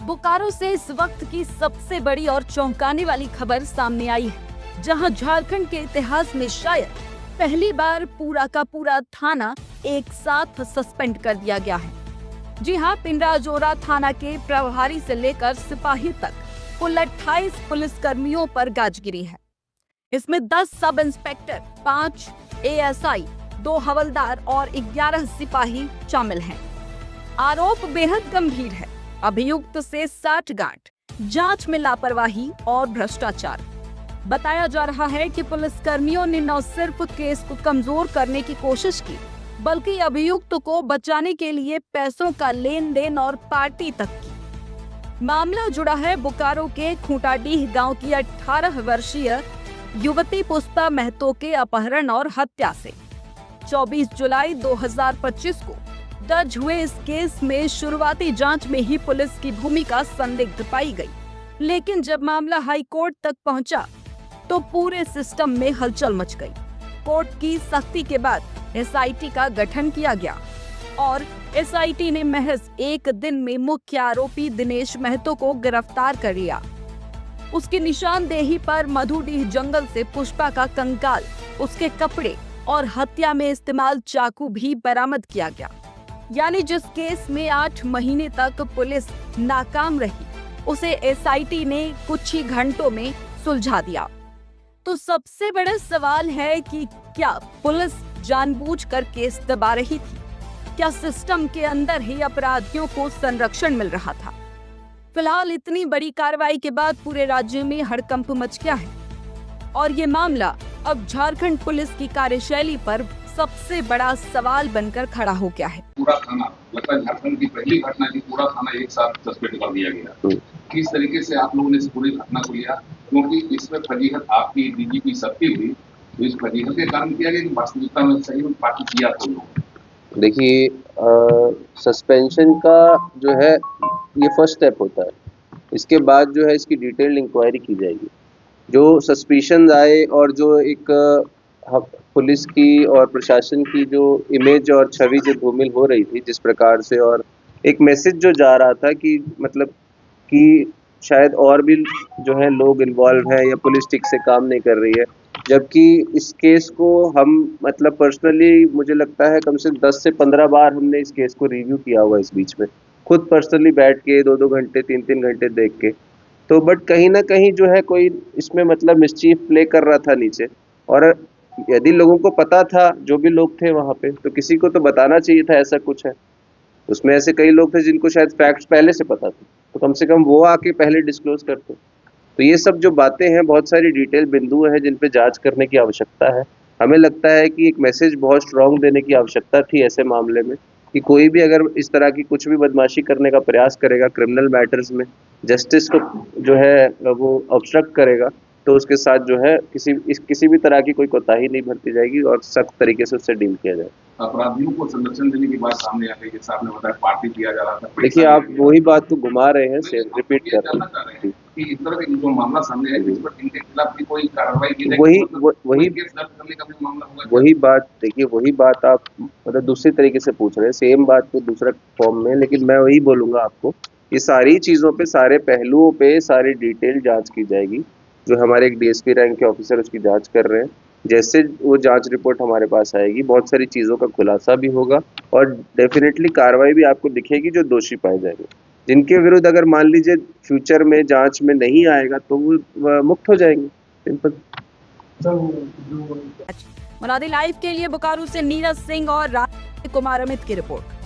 बोकारो से इस वक्त की सबसे बड़ी और चौंकाने वाली खबर सामने आई है, जहां झारखंड के इतिहास में शायद पहली बार पूरा का पूरा थाना एक साथ सस्पेंड कर दिया गया है। जी हां, पिंडराजोरा थाना के प्रभारी से लेकर सिपाही तक कुल 28 पुलिस कर्मियों पर गाज गिरी है। इसमें 10 सब इंस्पेक्टर, 5 एएसआई, 2 हवलदार और 11 सिपाही शामिल हैं। आरोप बेहद गंभीर है। अभियुक्त से 60 गांठ, जांच में लापरवाही और भ्रष्टाचार। बताया जा रहा है कि पुलिस कर्मियों ने न सिर्फ केस को कमजोर करने की कोशिश की, बल्कि अभियुक्त को बचाने के लिए पैसों का लेन देन और पार्टी तक की। मामला जुड़ा है बोकारो के खूंटाडीह गांव की 18 वर्षीय युवती पुष्पा महतो के अपहरण और हत्या से। 24 जुलाई 2025 को दर्ज हुए इस केस में शुरुआती जांच में ही पुलिस की भूमिका संदिग्ध पाई गई, लेकिन जब मामला हाई कोर्ट तक पहुंचा तो पूरे सिस्टम में हलचल मच गई। कोर्ट की सख्ती के बाद एसआईटी का गठन किया गया और एसआईटी ने महज एक दिन में मुख्य आरोपी दिनेश महतो को गिरफ्तार कर लिया। उसकी निशानदेही पर मधुडीह जंगल से पुष्पा का कंकाल, उसके कपड़े और हत्या में इस्तेमाल चाकू भी बरामद किया गया। यानी जिस केस में 8 महीने तक पुलिस नाकाम रही, उसे एसआईटी ने कुछ ही घंटों में सुलझा दिया। तो सबसे बड़ा सवाल है कि क्या पुलिस जानबूझकर केस दबा रही थी? क्या सिस्टम के अंदर ही अपराधियों को संरक्षण मिल रहा था? फिलहाल इतनी बड़ी कार्रवाई के बाद पूरे राज्य में हड़कंप मच गया है और ये मामला अब झारखंड पुलिस की कार्यशैली पर सबसे बड़ा सवाल बनकर खड़ा हो गया है। पूरा थाना, लगता है झारखंड की पहली घटना की पूरा थाना एक साथ सस्पेंड कर दिया गया। किस तरीके से आप लोगों ने इस पूरी घटना को लिया? क्योंकि इसमें फजीहत आपकी डीजीपी सबकी हुई, तो इस फजीहत के कारण किया गया कि वास्तविकता में सही में पार्टी किया तो लोग? देखिए, सस्पेंशन का जो है ये फर्स्ट स्टेप होता है। इसके बाद जो है इसकी डिटेल्ड इंक्वायरी की जाएगी। जो सस्पिशन आए और जो एक पुलिस की और प्रशासन की जो इमेज और छवि जो धूमिल हो रही थी जिस प्रकार से, और एक मैसेज जो जा रहा था कि मतलब कि शायद और भी जो है लोग इन्वॉल्व हैं या पुलिस ठीक से काम नहीं कर रही है, जबकि इस केस को हम मतलब पर्सनली मुझे लगता है कम से 10 से 15 बार हमने इस केस को रिव्यू किया हुआ इस बीच में, खुद पर्सनली बैठ के 2-2 घंटे 3-3 घंटे देख के। तो बट कहीं ना कहीं जो है कोई इसमें मतलब मिसचीफ प्ले कर रहा था नीचे, और यदि लोगों को पता था, जो भी लोग थे वहां पे, तो किसी को तो बताना चाहिए था ऐसा कुछ है। उसमें ऐसे कई लोग थे जिनको शायद फैक्ट्स पहले से पता थे, तो कम से कम वो आके पहले डिस्क्लोज करते। तो ये सब जो बातें हैं, बहुत सारी डिटेल बिंदु हैं जिन पे जांच करने की आवश्यकता है। हमें लगता है कि एक मैसेज बहुत स्ट्रांग देने की आवश्यकता थी ऐसे मामले में, कि कोई भी अगर इस तरह की कुछ भी बदमाशी करने का प्रयास करेगा क्रिमिनल मैटर्स में, जस्टिस को जो है वो ऑब्स्ट्रक्ट करेगा, तो उसके साथ जो है किसी भी तरह की कोई कोताही नहीं बरती जाएगी और सख्त तरीके से उससे डील किया जाए। अपराधियों को संरक्षण देने की बात सामने आ गई, जैसा आपने बताया पार्टी किया जा रहा था। देखिए, आप वही बात तो घुमा रहे हैं, से रिपीट कर रहे हैं कि इस तरह का जो मामला सामने आया जिस पर इनके खिलाफ भी कोई कार्रवाई की जाए, वही बात देखिए, वही बात आप मतलब दूसरी तरीके से पूछ रहे हैं, सेम बात को दूसरा फॉर्म में। लेकिन मैं वही बोलूंगा आपको, ये सारी चीजों पे, सारे पहलुओं पे सारी डिटेल जांच की जाएगी। जो हमारे एक डीएसपी रैंक के ऑफिसर उसकी जांच कर रहे हैं। जैसे वो जांच रिपोर्ट हमारे पास आएगी, बहुत सारी चीज़ों का खुलासा भी होगा और डेफिनेटली कार्रवाई भी आपको दिखेगी जो दोषी पाए जाएंगे। जिनके विरुद्ध अगर मान लीजिए फ्यूचर में जांच में नहीं आएगा तो वो मुक्त हो जाएंगे। सिंपल। मुनादी लाइव के लिए बोकारो से नीरज सिंह और राज कुमार अमित की रिपोर्ट।